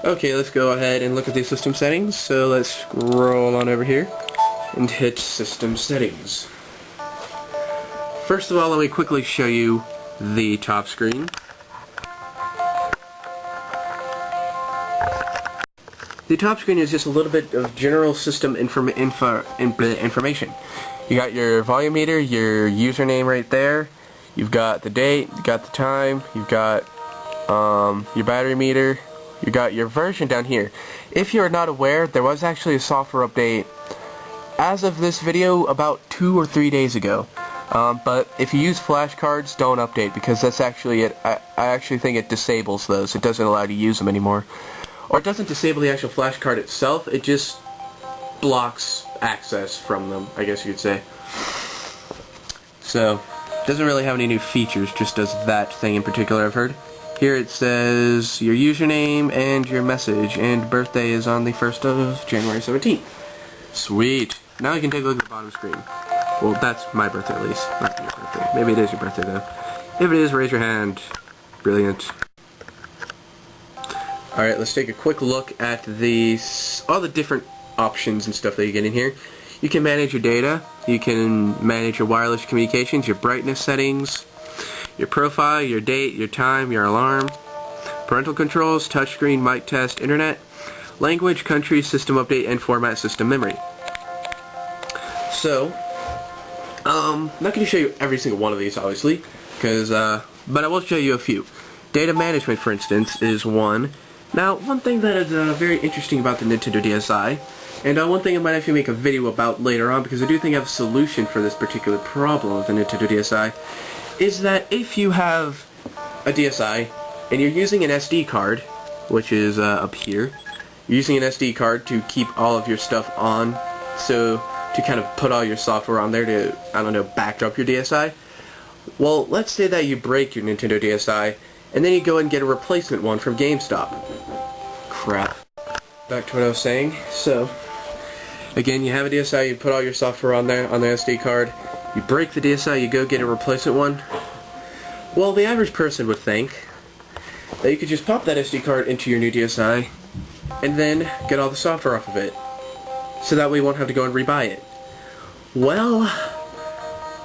Okay, let's go ahead and look at the system settings. So let's scroll on over here and hit system settings. First of all, let me quickly show you the top screen. The top screen is just a little bit of general system information. You got your volume meter, your username right there. You've got the date, you got the time, you've got your battery meter, you got your version down here. If you're not aware, there was actually a software update as of this video about 2 or 3 days ago. But if you use flashcards, don't update, because that's actually it. I actually think it disables those. It doesn't allow you to use them anymore. Or it doesn't disable the actual flashcard itself, it just blocks access from them, I guess you could say. So, doesn't really have any new features, just does that thing in particular, I've heard. Here it says your username and your message, and birthday is on the 1st of January 17th. Sweet. Now you can take a look at the bottom screen. Well, that's my birthday at least, not your birthday. Maybe it is your birthday though. If it is, raise your hand. Brilliant. Alright, let's take a quick look at all the different options and stuff that you get in here. You can manage your data, you can manage your wireless communications, your brightness settings, your profile, your date, your time, your alarm, parental controls, touchscreen, mic test, internet, language, country, system update, and format system memory. So, I'm not going to show you every single one of these, obviously, but I will show you a few. Data management, for instance, is one. Now, one thing that is very interesting about the Nintendo DSi, and one thing I might actually make a video about later on, because I do think I have a solution for this particular problem with the Nintendo DSi, is that if you have a DSi, and you're using an SD card, which is up here, you're using an SD card to keep all of your stuff on, so to kind of put all your software on there to, I don't know, back up your DSi. Well, let's say that you break your Nintendo DSi, and then you go and get a replacement one from GameStop. Crap. Back to what I was saying. So, again, you have a DSi, you put all your software on there, on the SD card, you break the DSi, you go get a replacement one. Well, the average person would think that you could just pop that SD card into your new DSi, and then get all the software off of it. So that way you won't have to go and rebuy it. Well,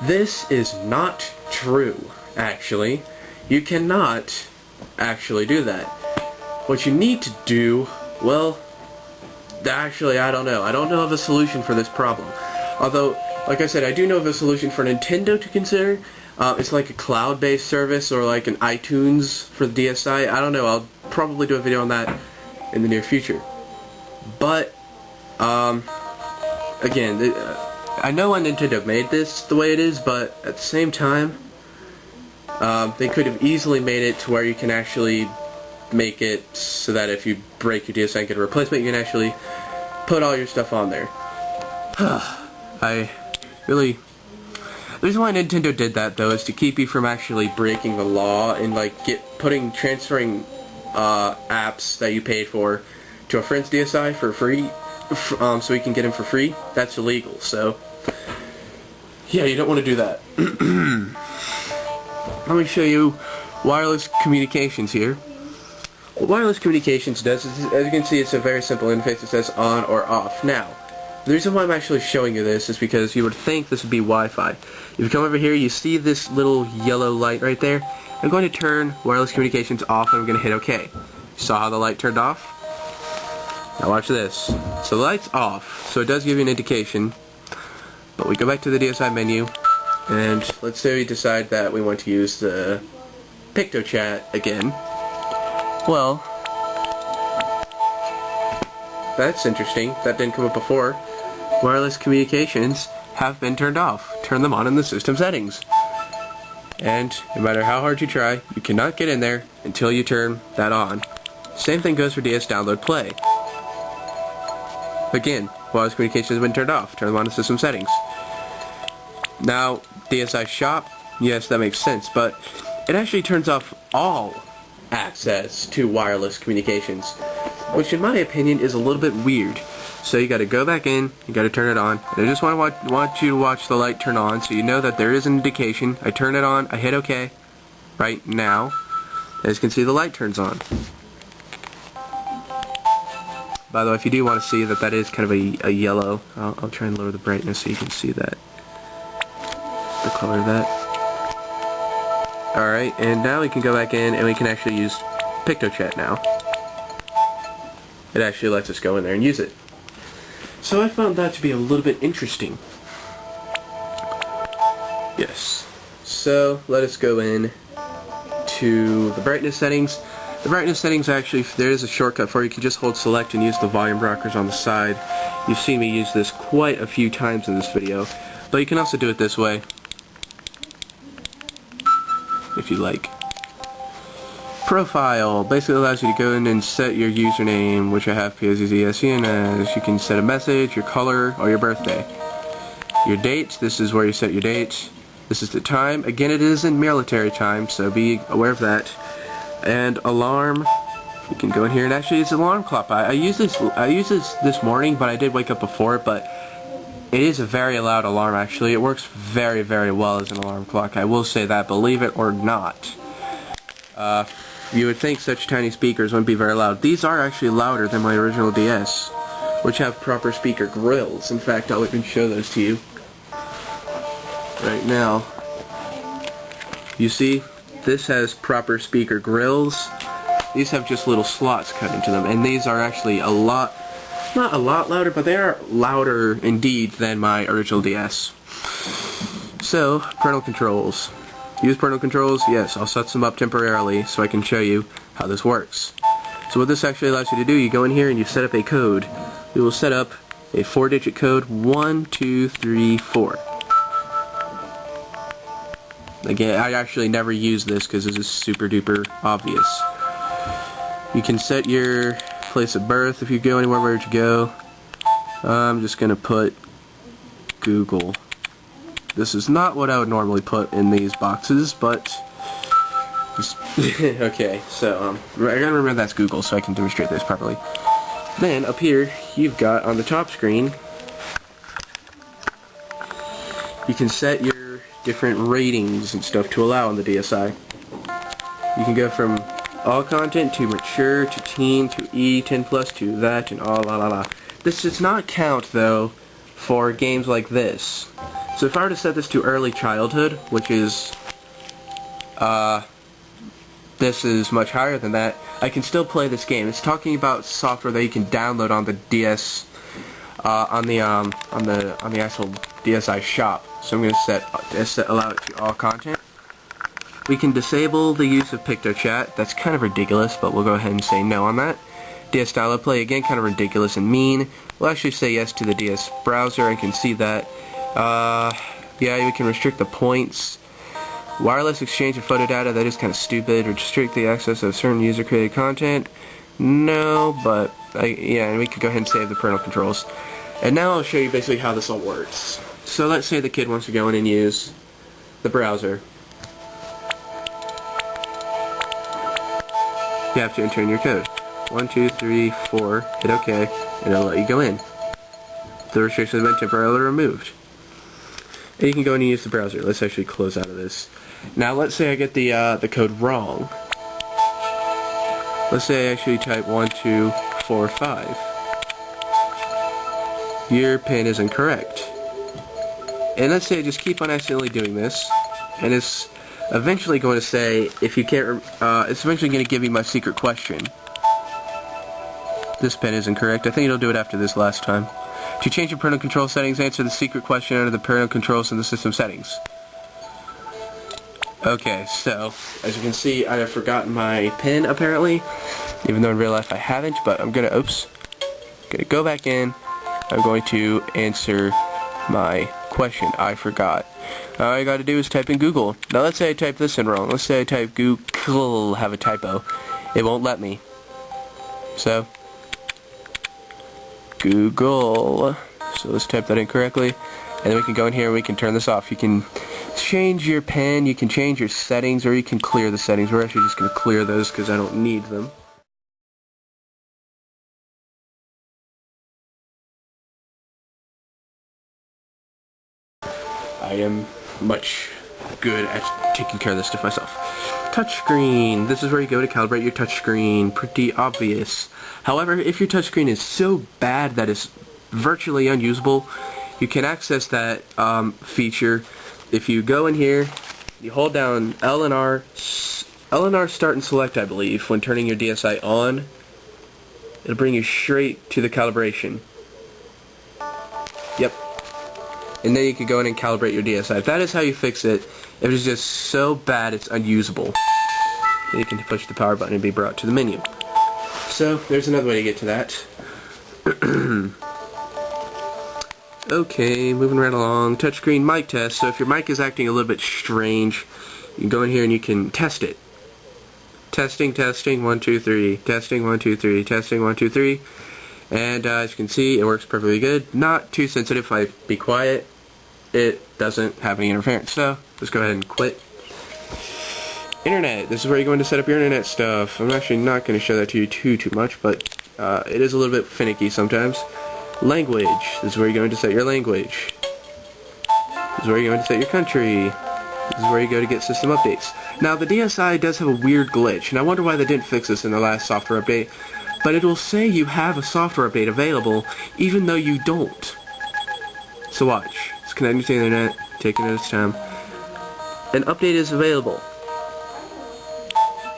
this is not true, actually. You cannot actually do that. What you need to do, well, actually, I don't know. I don't know of a solution for this problem. Although, like I said, I do know of a solution for Nintendo to consider. It's like a cloud-based service, or like an iTunes for the DSi. I don't know. I'll probably do a video on that in the near future. But, again, I know why Nintendo made this the way it is, but at the same time, they could have easily made it to where you can actually make it so that if you break your DSi and get a replacement, you can actually put all your stuff on there. The reason why Nintendo did that, though, is to keep you from actually breaking the law and like transferring apps that you paid for to a friend's DSi for free, so you can get them for free. That's illegal. So yeah, you don't want to do that. Let me show you wireless communications here. What wireless communications does is, as you can see, it's a very simple interface. It says on or off. Now, the reason why I'm actually showing you this is because you would think this would be Wi-Fi. If you come over here, you see this little yellow light right there. I'm going to turn wireless communications off, and I'm going to hit OK. Saw how the light turned off? Now watch this. So the light's off, so it does give you an indication. But we go back to the DSi menu, and let's say we decide that we want to use the Pizzscn again. Well, that's interesting. That didn't come up before. Wireless communications have been turned off. Turn them on in the system settings. And no matter how hard you try, you cannot get in there until you turn that on. Same thing goes for DS Download Play. Again, wireless communications have been turned off. Turn them on in system settings. Now, DSi Shop, yes, that makes sense, but it actually turns off all access to wireless communications, which in my opinion is a little bit weird. So you gotta go back in, you gotta turn it on, and I just want you to watch the light turn on so you know that there is an indication. I turn it on, I hit OK right now. As you can see, the light turns on. By the way, if you do want to see that is kind of a yellow, I'll try and lower the brightness so you can see that, the color of that. Alright, and now we can go back in and we can actually use Pizzscn now. It actually lets us go in there and use it. So I found that to be a little bit interesting. Yes. So let us go in to the brightness settings. The brightness settings, actually, there is a shortcut for you. You can just hold select and use the volume rockers on the side. You've seen me use this quite a few times in this video, but you can also do it this way if you like. Profile basically allows you to go in and set your username, which I have Pizzscn as. You can set a message, your color, or your birthday. Your date, this is where you set your date. This is the time. Again, it is in military time, so be aware of that. And alarm, you can go in here and actually use alarm clock. I use this this morning, but I did wake up before it, but it is a very loud alarm actually. It works very, very well as an alarm clock. I will say that, believe it or not. You would think such tiny speakers wouldn't be very loud. These are actually louder than my original DS, which have proper speaker grills. In fact, I'll even show those to you right now. You see, this has proper speaker grills. These have just little slots cut into them, and these are actually a lot, not a lot louder, but they are louder indeed than my original DS. So, parental controls. Use parental controls? Yes, I'll set some up temporarily so I can show you how this works. So what this actually allows you to do, you go in here and you set up a code. We will set up a 4-digit code, 1, 2, 3, 4. Again, I actually never use this because this is super duper obvious. You can set your place of birth if you go anywhere. Where would you go? I'm just going to put Google. This is not what I would normally put in these boxes, but okay, so I gotta remember that's Google so I can demonstrate this properly. Then up here you've got on the top screen, you can set your different ratings and stuff to allow on the DSi. You can go from all content to mature to teen to E, 10 plus to that and all la la la. This does not count though for games like this. So if I were to set this to early childhood, which is, this is much higher than that, I can still play this game. It's talking about software that you can download on the DS, on the actual DSi shop. So I'm going to allow it to all content. We can disable the use of Pizzscn. That's kind of ridiculous, but we'll go ahead and say no on that. DS style play, again, kind of ridiculous and mean. We'll actually say yes to the DS browser. I can see that. Yeah, we can restrict the points. Wireless exchange of photo data, that is kind of stupid. Restrict the access of certain user-created content. No, but, yeah, and we could go ahead and save the parental controls. And now I'll show you basically how this all works. So let's say the kid wants to go in and use the browser. You have to enter in your code. 1, 2, 3, 4, hit OK, and it'll let you go in. The restrictions have been temporarily removed. And you can go in and use the browser. Let's actually close out of this. Now let's say I get the code wrong. Let's say I actually type 1, 2, 4, 5. Your PIN is incorrect. And let's say I just keep on accidentally doing this, and it's eventually going to say, if you can't, it's eventually going to give you my secret question. This PIN is incorrect. I think it'll do it after this last time. To change your parental control settings, answer the secret question under the parental controls in the system settings. Okay, so, as you can see, I have forgotten my PIN, apparently, even though in real life I haven't, but I'm gonna go back in, I'm going to answer my question. I forgot. All I gotta do is type in Google. Now let's say I type this in wrong. Let's say I type Google, have a typo. It won't let me. So, Google. So let's type that in correctly, and then we can go in here and we can turn this off. You can change your PIN, you can change your settings, or you can clear the settings. We're actually just going to clear those because I don't need them. I am much good at taking care of this stuff myself. Touchscreen. This is where you go to calibrate your touchscreen. Pretty obvious. However, if your touchscreen is so bad that it's virtually unusable, you can access that feature if you go in here, you hold down L and R start and select, I believe, when turning your DSi on. It'll bring you straight to the calibration. Yep. And then you can go in and calibrate your DSi. That is how you fix it. If it's just so bad it's unusable, then you can push the power button and be brought to the menu. So, there's another way to get to that. Okay, moving right along. Touchscreen mic test. So if your mic is acting a little bit strange, you can go in here and you can test it. Testing, 1, 2, 3. Testing, 1, 2, 3. Testing, 1, 2, 3. And as you can see, it works perfectly good. Not too sensitive. If I be quiet, it doesn't have any interference. So, let's go ahead and quit. Internet. This is where you're going to set up your internet stuff. I'm actually not going to show that to you too much, but it is a little bit finicky sometimes. Language. This is where you're going to set your language. This is where you're going to set your country. This is where you go to get system updates. Now, the DSi does have a weird glitch, and I wonder why they didn't fix this in the last software update, but it will say you have a software update available, even though you don't. So watch. It's connecting to the internet, taking its time. An update is available.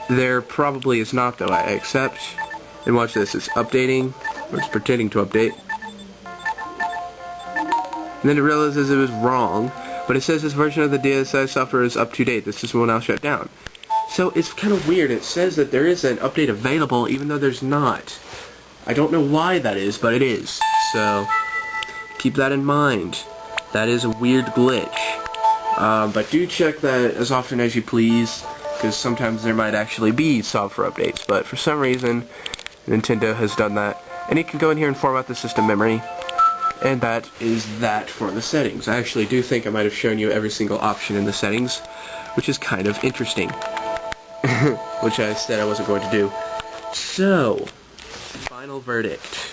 There probably is not, though, I accept. And watch this. It's updating, or it's pretending to update. And then it realizes it was wrong, but it says this version of the DSi software is up to date. This system will now shut down. So it's kind of weird. It says that there is an update available, even though there's not. I don't know why that is, but it is. So keep that in mind. That is a weird glitch. But do check that as often as you please, because sometimes there might actually be software updates. But for some reason, Nintendo has done that. And you can go in here and format the system memory. And that is that for the settings. I actually do think I might have shown you every single option in the settings, which is kind of interesting. Which I said I wasn't going to do. So, final verdict.